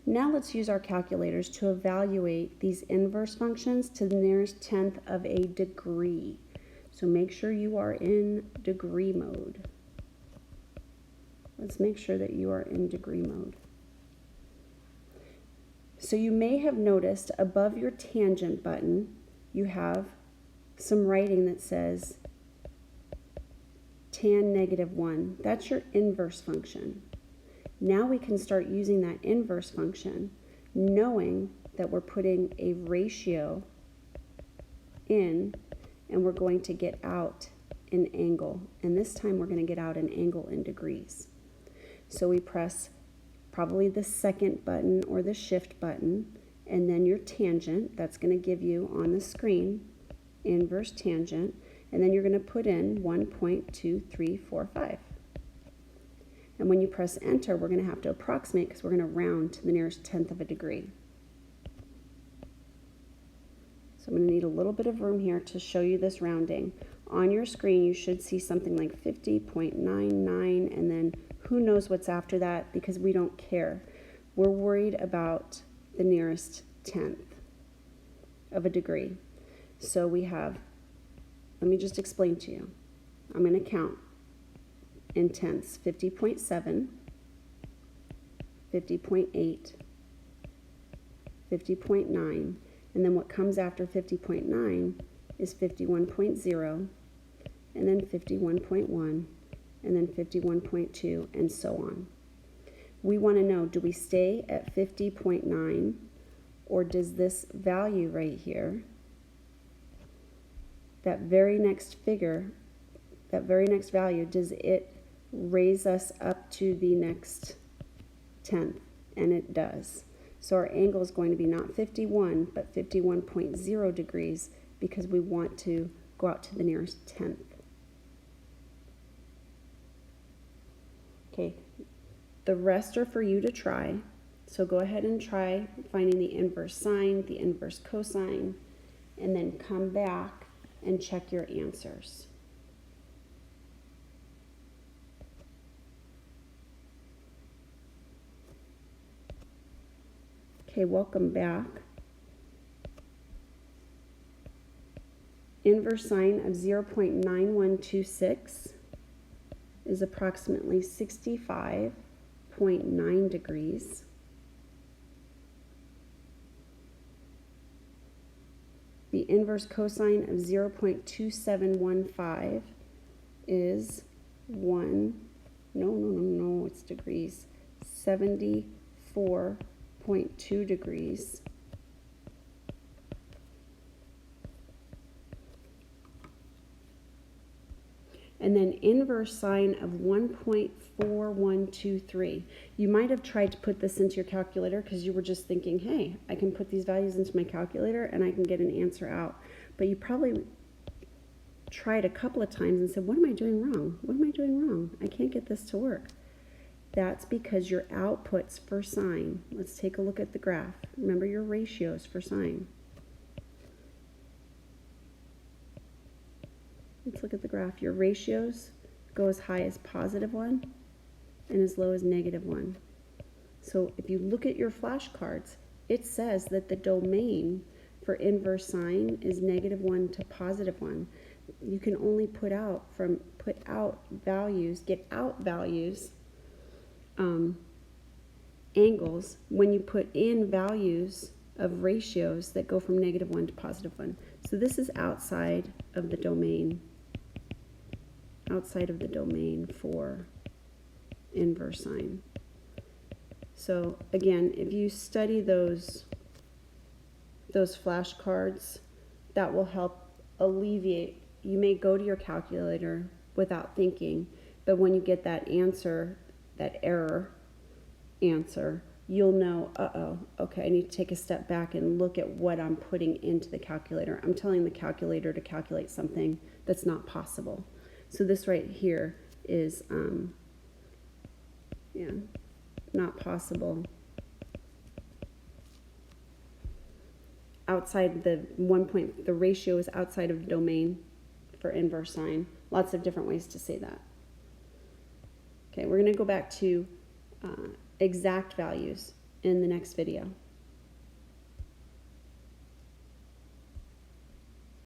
Now let's use our calculators to evaluate these inverse functions to the nearest tenth of a degree. So make sure you are in degree mode. Let's make sure that you are in degree mode. So you may have noticed above your tangent button, you have some writing that says tan -1. That's your inverse function. Now we can start using that inverse function, knowing that we're putting a ratio in and we're going to get out an angle. And this time we're going to get out an angle in degrees. So we press probably the second button or the shift button, and then your tangent. That's going to give you on the screen inverse tangent, and then you're going to put in 1.2345. And when you press enter, we're going to have to approximate because we're going to round to the nearest tenth of a degree. So I'm going to need a little bit of room here to show you this rounding. On your screen, you should see something like 50.99, and then who knows what's after that, because we don't care. We're worried about the nearest tenth of a degree. So we have, let me just explain to you. I'm going to count in tenths: 50.7, 50.8, 50.9, and then what comes after 50.9 is 51.0, and then 51.1, and then 51.2, and so on. We want to know, do we stay at 50.9, or does this value right here, that very next figure, that very next value, does it raise us up to the next tenth? And it does. So our angle is going to be not 51, but 51.0 degrees, because we want to go out to the nearest tenth. Okay, the rest are for you to try. So go ahead and try finding the inverse sine, the inverse cosine, and then come back and check your answers. Okay, welcome back. Inverse sine of 0.9126 is approximately 65.9 degrees. The inverse cosine of 0.2715 is it's degrees, 74.2 degrees. And then inverse sine of 1.4123. You might have tried to put this into your calculator because you were just thinking, hey, I can put these values into my calculator and I can get an answer out. But you probably tried a couple of times and said, what am I doing wrong? What am I doing wrong? I can't get this to work. That's because your outputs for sine, let's take a look at the graph. Remember your ratios for sine. Let's look at the graph. Your ratios go as high as +1 and as low as -1. So if you look at your flashcards, it says that the domain for inverse sine is -1 to +1. You can only get out values, angles, when you put in values of ratios that go from -1 to +1. So this is outside of the domain for inverse sine. So again, if you study those flashcards, that will help alleviate. You may go to your calculator without thinking, but when you get that answer, that error answer, you'll know, okay, I need to take a step back and look at what I'm putting into the calculator. I'm telling the calculator to calculate something that's not possible. So this right here is, not possible. Outside the the ratio is outside of the domain for inverse sine. Lots of different ways to say that. Okay, we're going to go back to exact values. in the next video.